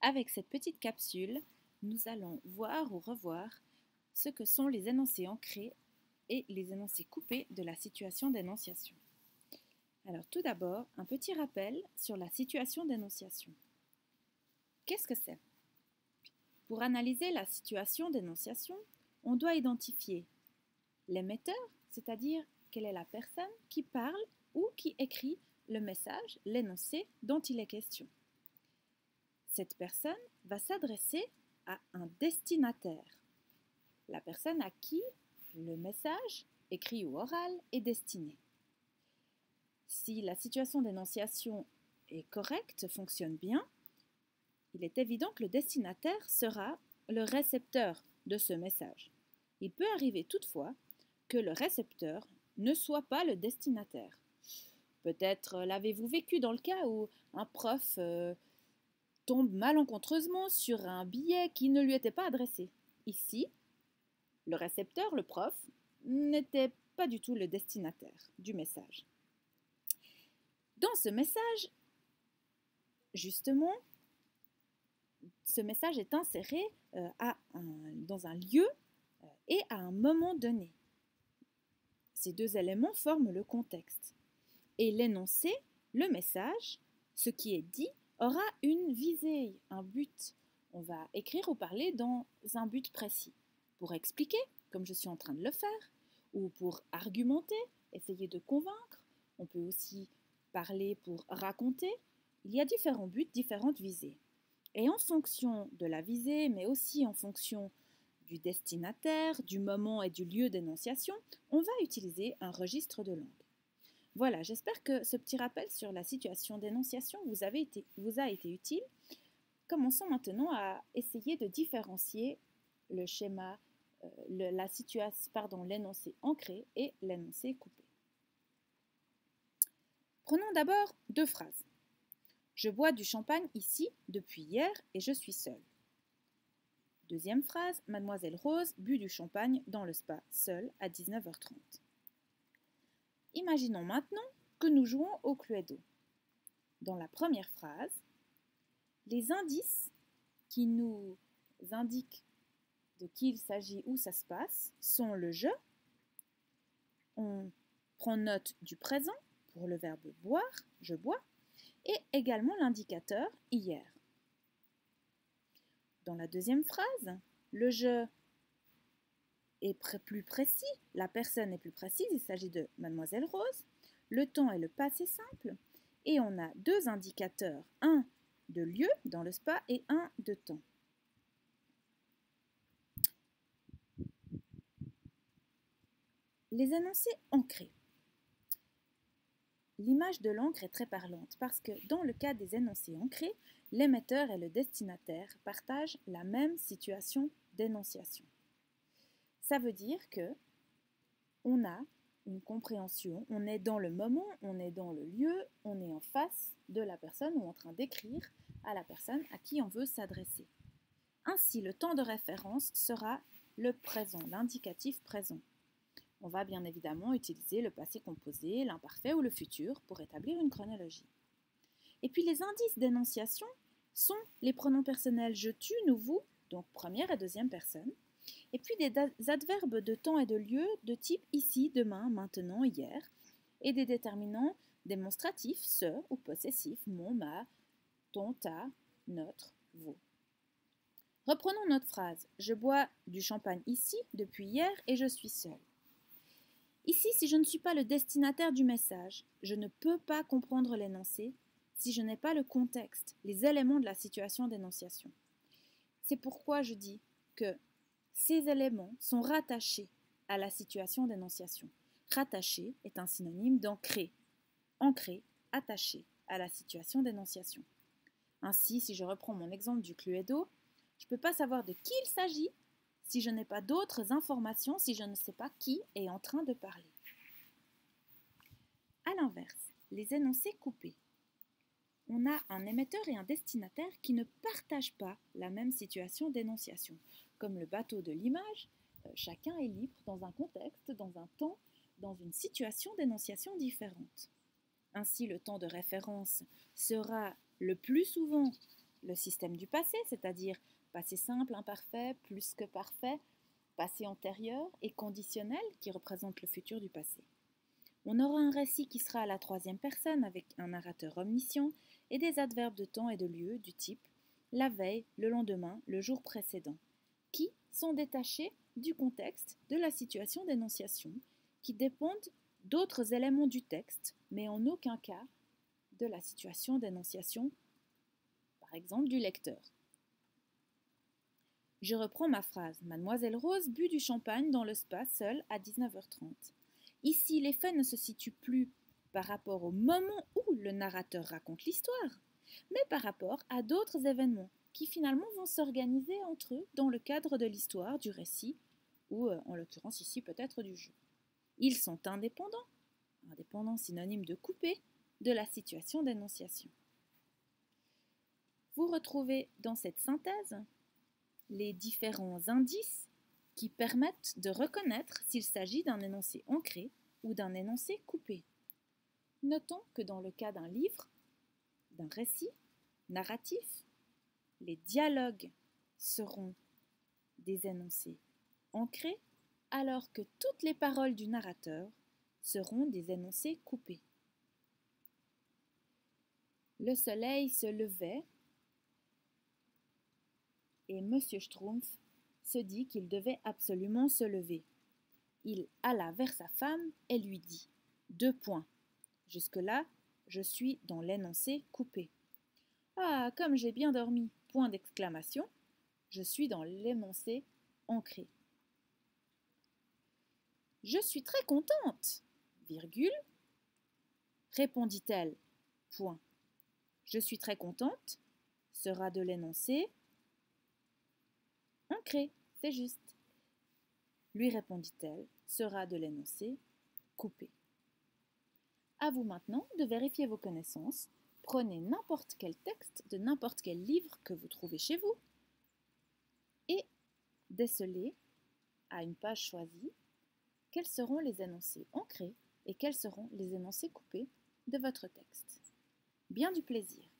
Avec cette petite capsule, nous allons voir ou revoir ce que sont les énoncés ancrés et les énoncés coupés de la situation d'énonciation. Alors tout d'abord, un petit rappel sur la situation d'énonciation. Qu'est-ce que c'est? Pour analyser la situation d'énonciation, on doit identifier l'émetteur, c'est-à-dire quelle est la personne qui parle ou qui écrit le message, l'énoncé dont il est question. Cette personne va s'adresser à un destinataire, la personne à qui le message, écrit ou oral, est destiné. Si la situation d'énonciation est correcte, fonctionne bien, il est évident que le destinataire sera le récepteur de ce message. Il peut arriver toutefois que le récepteur ne soit pas le destinataire. Peut-être l'avez-vous vécu dans le cas où un prof tombe malencontreusement sur un billet qui ne lui était pas adressé. Ici, le récepteur, le prof, n'était pas du tout le destinataire du message. Dans ce message, justement, ce message est inséré dans un lieu et à un moment donné. Ces deux éléments forment le contexte. Et l'énoncé, le message, ce qui est dit, aura une visée, un but. On va écrire ou parler dans un but précis. Pour expliquer, comme je suis en train de le faire, ou pour argumenter, essayer de convaincre. On peut aussi parler pour raconter. Il y a différents buts, différentes visées. Et en fonction de la visée, mais aussi en fonction du destinataire, du moment et du lieu d'énonciation, on va utiliser un registre de langue. Voilà, j'espère que ce petit rappel sur la situation d'énonciation vous a été utile. Commençons maintenant à essayer de différencier le schéma, l'énoncé ancré et l'énoncé coupé. Prenons d'abord deux phrases. Je bois du champagne ici depuis hier et je suis seule. Deuxième phrase, Mademoiselle Rose but du champagne dans le spa seule à 19h30. Imaginons maintenant que nous jouons au Cluedo. Dans la première phrase, les indices qui nous indiquent de qui il s'agit, où ça se passe, sont le je. On prend note du présent pour le verbe boire, je bois, et également l'indicateur hier. Dans la deuxième phrase, le je est plus précis, la personne est plus précise, il s'agit de Mademoiselle Rose, le temps est le passé simple, et on a deux indicateurs, un de lieu dans le spa et un de temps. Les énoncés ancrés. L'image de l'encre est très parlante parce que dans le cas des énoncés ancrés, l'émetteur et le destinataire partagent la même situation d'énonciation. Ça veut dire que on a une compréhension, on est dans le moment, on est dans le lieu, on est en face de la personne ou en train d'écrire à la personne à qui on veut s'adresser. Ainsi, le temps de référence sera le présent, l'indicatif présent. On va bien évidemment utiliser le passé composé, l'imparfait ou le futur pour établir une chronologie. Et puis les indices d'énonciation sont les pronoms personnels je, tu, nous, vous, donc première et deuxième personne, et puis des adverbes de temps et de lieu de type ici, demain, maintenant, hier, et des déterminants démonstratifs, ce ou possessifs, mon, ma, ton, ta, notre, vos. Reprenons notre phrase. Je bois du champagne ici depuis hier et je suis seule. Ici, si je ne suis pas le destinataire du message, je ne peux pas comprendre l'énoncé si je n'ai pas le contexte, les éléments de la situation d'énonciation. C'est pourquoi je dis que ces éléments sont rattachés à la situation d'énonciation. Rattaché est un synonyme d'ancré. Ancré, attaché à la situation d'énonciation. Ainsi, si je reprends mon exemple du Cluedo, je ne peux pas savoir de qui il s'agit si je n'ai pas d'autres informations, si je ne sais pas qui est en train de parler. A l'inverse, les énoncés coupés. On a un émetteur et un destinataire qui ne partagent pas la même situation d'énonciation. Comme le bateau de l'image, chacun est libre dans un contexte, dans un temps, dans une situation d'énonciation différente. Ainsi, le temps de référence sera le plus souvent le système du passé, c'est-à-dire passé simple, imparfait, plus que parfait, passé antérieur et conditionnel qui représente le futur du passé. On aura un récit qui sera à la troisième personne avec un narrateur omniscient et des adverbes de temps et de lieu du type la veille, le lendemain, le jour précédent, qui sont détachés du contexte de la situation d'énonciation, qui dépendent d'autres éléments du texte, mais en aucun cas de la situation d'énonciation, par exemple du lecteur. Je reprends ma phrase. Mademoiselle Rose but du champagne dans le spa seule à 19h30. Ici, les faits ne se situent plus par rapport au moment où le narrateur raconte l'histoire, mais par rapport à d'autres événements qui finalement vont s'organiser entre eux dans le cadre de l'histoire, du récit, ou en l'occurrence ici peut-être du jeu. Ils sont indépendants, indépendants synonyme de coupé, de la situation d'énonciation. Vous retrouvez dans cette synthèse les différents indices qui permettent de reconnaître s'il s'agit d'un énoncé ancré ou d'un énoncé coupé. Notons que dans le cas d'un livre, d'un récit narratif, les dialogues seront des énoncés ancrés, alors que toutes les paroles du narrateur seront des énoncés coupés. Le soleil se levait et M. Schtroumpf se dit qu'il devait absolument se lever. Il alla vers sa femme et lui dit « 2 points. Jusque-là, je suis dans l'énoncé coupé. Ah, comme j'ai bien dormi, point d'exclamation, je suis dans l'énoncé ancré. Je suis très contente, virgule, répondit-elle, point. Je suis très contente sera de l'énoncé ancré, c'est juste. Lui répondit-elle, sera de l'énoncé coupé. À vous maintenant de vérifier vos connaissances. Prenez n'importe quel texte de n'importe quel livre que vous trouvez chez vous et décelez à une page choisie quels seront les énoncés ancrés et quels seront les énoncés coupés de votre texte. Bien du plaisir!